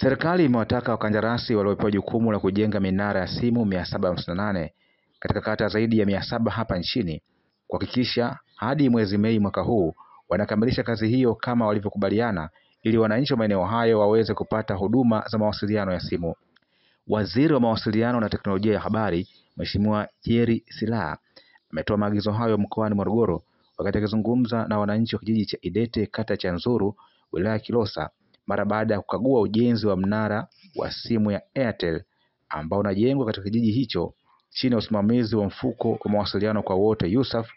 Serikali imewataka wakandarasi waliopewa jukumu la kujenga minara ya simu 758 katika kata zaidi ya 700 hapa nchini kuhakikisha hadi mwezi Mei mwaka huu wanakamilisha kazi hiyo kama walivyokubaliana ili wananchi wa maeneo hayo waweze kupata huduma za mawasiliano ya simu. Waziri wa Mawasiliano na Teknolojia ya Habari, Mheshimiwa Jerry Silaa, ametoa maagizo hayo mkoani Morogoro wakati akizungumza na wananchi wa kijiji cha Idete, kata ya Nzuru, wilaya ya Kilosa, mara baada ya kukagua ujenzi wa mnara wa simu ya Airtel ambao unajengwa katika kijiji hicho chini ya usimamizi wa mfuko wa mawasiliano kwa wote USAF,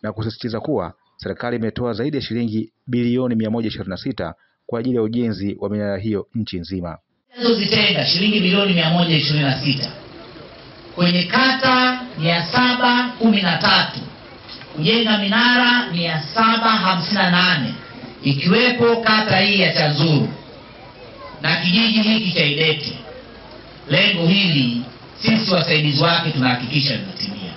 na kusisitiza kuwa serikali imetoa zaidi ya shilingi bilioni 126 kwa ajili ya ujenzi wa minara hiyo nchi nzima. Zitenga shilingi bilioni 126 kwenye kata 713 kujenga minara 758 ikiwepo kata hii ya Chanzuru na kijiji hiki cha Idete. Lengo hili sisi wasaidizi wake tunahakikisha linatimia.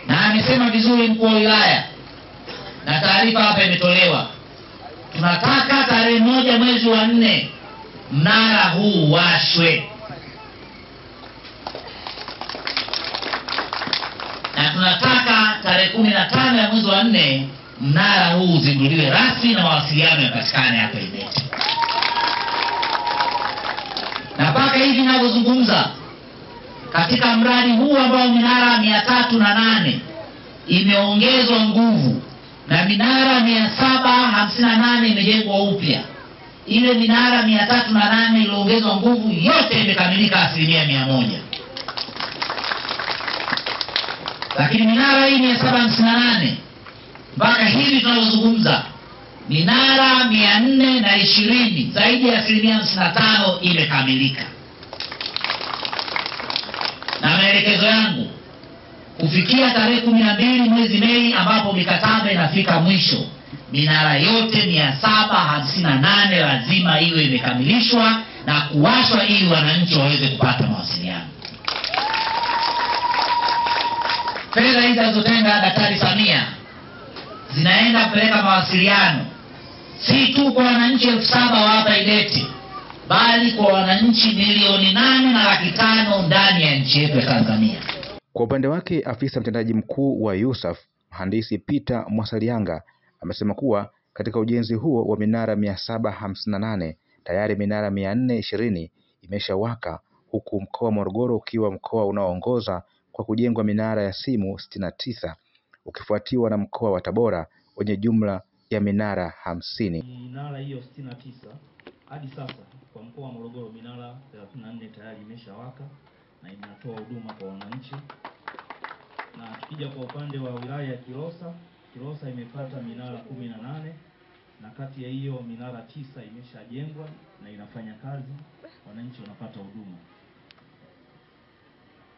Na amesema vizuri mkuu wa wilaya, na taarifa hapa imetolewa, tunataka tarehe 1 mwezi wa 4 mnara huu washwe, na tunataka tarehe 15 ya mwezi wa 4 mnara huu uzinduliwe rasmi na mawasiliano yapatikane hapa Idete. Na mpaka hivi ninavyozungumza, katika mradi huu ambao minara 308 imeongezwa nguvu na minara 758 imejengwa upya, ile minara 308 iliongezwa nguvu yote imekamilika 100%. Lakini minara hii 758 mpaka hivi tunavyozungumza minara 420 zaidi ya 55% imekamilika. Na maelekezo yangu kufikia tarehe 12 mwezi Mei ambapo mikataba inafika mwisho, minara yote 758 lazima iwe imekamilishwa na kuwashwa ili wananchi waweze kupata mawasiliano. Fedha hizi zilizotenga Daktari Samia zinaenda kupeleka mawasiliano si tu kwa wananchi 7,000 wa hapa Idete, bali kwa wananchi milioni 8.5 ndani ya nchi yetu ya Tanzania. Kwa upande wake, afisa mtendaji mkuu wa USAF, Mhandisi Peter Mwasalianga, amesema kuwa katika ujenzi huo wa minara 758 tayari minara 420 imeshawaka, huku mkoa wa Morogoro ukiwa mkoa unaoongoza kwa kujengwa minara ya simu 69 ukifuatiwa na mkoa wa Tabora wenye jumla ya minara 50. Minara hiyo 69 hadi sasa kwa mkoa wa Morogoro minara 34 tayari imeshawaka na inatoa huduma kwa wananchi. Na tukija kwa upande wa wilaya ya Kilosa imepata minara 18 na kati ya hiyo minara 9 imeshajengwa na inafanya kazi, wananchi wanapata huduma.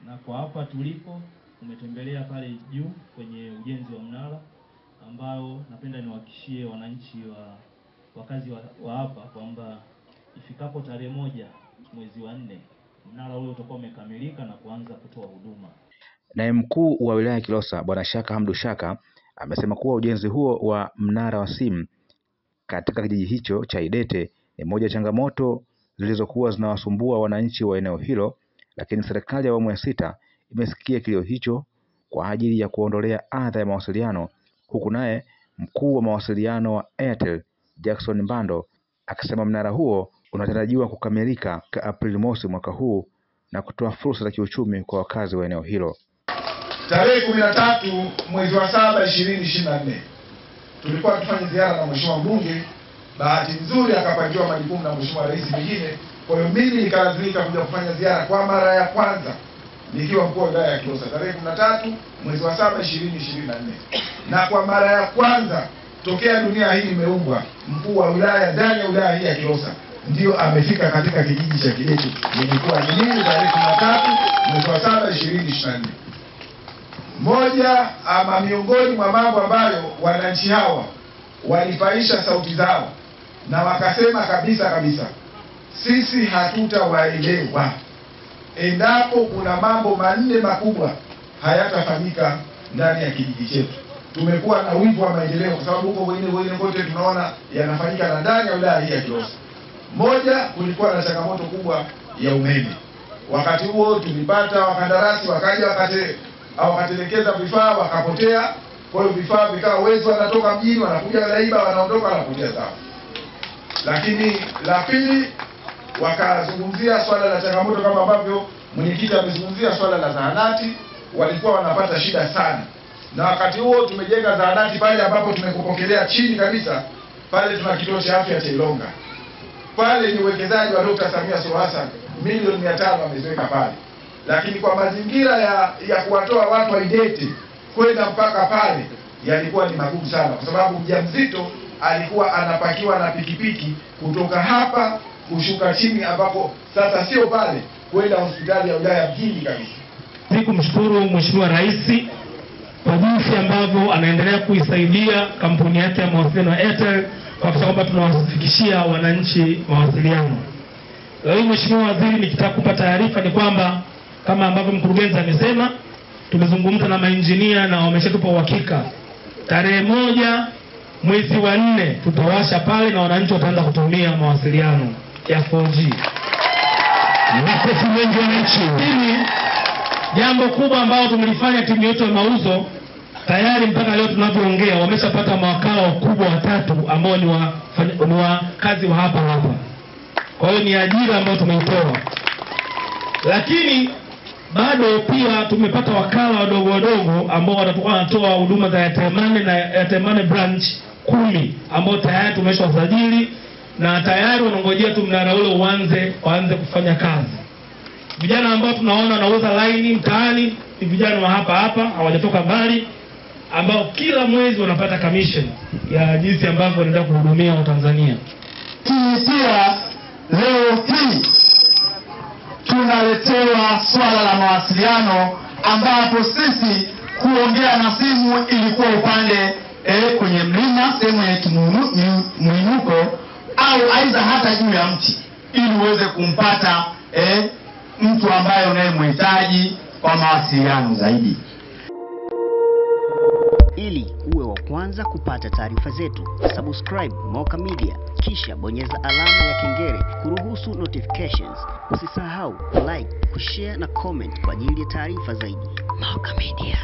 Na kwa hapa tulipo umetembelea pale juu kwenye ujenzi wa mnara ambao napenda niwahakikishie wananchi wakazi wa hapa kwamba ifikapo tarehe 1 mwezi wa 4 mnara ule utakuwa umekamilika na kuanza kutoa huduma. Naye mkuu wa wilaya ya Kilosa Bwana Shaka Hamdu Shaka amesema kuwa ujenzi huo wa mnara wa simu katika kijiji hicho cha Idete ni moja ya changamoto zilizokuwa zinawasumbua wananchi wa eneo hilo, lakini serikali ya awamu ya 6 imesikia kilio hicho kwa ajili ya kuondolea adha ya mawasiliano, huku naye mkuu wa mawasiliano wa Airtel Jackson Mbando akisema mnara huo unatarajiwa kukamilika Aprili 1 mwaka huu na kutoa fursa za kiuchumi kwa wakazi wa eneo hilo. Tarehe 13 mwezi wa 7 2024 tulikuwa tufanye ziara na mheshimiwa mbunge. Bahati nzuri akapangiwa majukumu na mheshimiwa rais mwingine, kwa hiyo mimi nikalazimika kuja kufanya ziara kwa mara ya kwanza nikiwa mkuu wa wilaya ya Kilosa tarehe 13 mwezi wa 7 2024. Na kwa mara ya kwanza tokea dunia hii imeumbwa, mkuu wa wilaya ndani ya wilaya hii ya Kilosa ndio amefika katika kijiji cha Kidete. Nilikuwa ni mimi tarehe 13 mwezi wa 7 2024. Moja ama miongoni mwa mambo ambayo wananchi hawa walipaisha sauti zao na wakasema kabisa sisi hatutawaelewa endapo kuna mambo manne makubwa hayatafanyika ndani ya kijiji chetu. tumekuwa na wivu wa maendeleo, kwa sababu huko wengine kote tunaona yanafanyika na ndani ya wilaya hii ya Kilosa. Moja, kulikuwa na changamoto kubwa ya umeme. Wakati huo tulipata wakandarasi wakaja wakatelekeza vifaa wakapotea. Kwa hiyo vifaa vikawa wezi wanatoka mjini wanakuja wanaiba, wanaondoka wanapotea sawa. Lakini la pili, wakazungumzia swala la changamoto kama ambavyo mwenyekiti amezungumzia swala la zahanati, walikuwa wanapata shida sana. Na wakati huo tumejenga zahanati pale ambapo tumekupokelea chini kabisa, pale tuna kituo cha afya cha Ilonga. Pale ni uwekezaji wa Dr. Samia Suluhu Hassan, milioni 500 ameziweka pale. Lakini kwa mazingira ya kuwatoa watu wa Idete kwenda mpaka pale yalikuwa ni magumu sana, kwa sababu mjamzito alikuwa anapakiwa na pikipiki kutoka hapa kushuka chini, ambapo sasa sio pale kwenda hospitali ya wilaya mjini kabisa. Nikumshukuru Mheshimiwa Rais kwa jinsi ambavyo anaendelea kuisaidia kampuni yake ya mawasiliano ya Airtel kwa kwamba tunawafikishia wananchi mawasiliano. Leo Mheshimiwa Waziri, nikitaka kupa taarifa ni kwamba kama ambavyo mkurugenzi amesema, tumezungumza na mainjinia na wameshatupa uhakika. Tarehe 1 mwezi wa 4 tutawasha pale na wananchi wataanza kutumia mawasiliano ya 4G. Makofi mengi wananchi. Jambo kubwa ambalo tumelifanya timu yetu ya mauzo, tayari mpaka leo tunavyoongea wameshapata mawakala wakubwa 3 ambao ni wa kazi wa hapa. Kwa hiyo ni ajira ambayo tumeitoa. Lakini bado pia tumepata wakala wadogo ambao watakuwa wanatoa huduma za Airtel Money na Airtel Money branch 10 ambao tayari tumeshawasajili na tayari wanangojea tu mnara ule waanze kufanya kazi. Vijana ambao tunaona wanauza line mtaani ni vijana wa hapa hawajatoka mbali, ambao kila mwezi wanapata commission ya jinsi ambavyo wanaenda kuhudumia Watanzania. Pia leo hii tunaletewa swala la mawasiliano, ambapo sisi kuongea na simu ilikuwa upande kwenye mlima, sehemu ya mwinuko, au aidha hata juu ya mti, ili uweze kumpata mtu ambaye unayemhitaji kwa mawasiliano zaidi. Ili uwe wa kwanza kupata taarifa zetu, subscribe Moka Media, kisha bonyeza alama ya kengele kuruhusu notifications. Usisahau like, kushare na comment kwa ajili ya taarifa zaidi. Moka Media.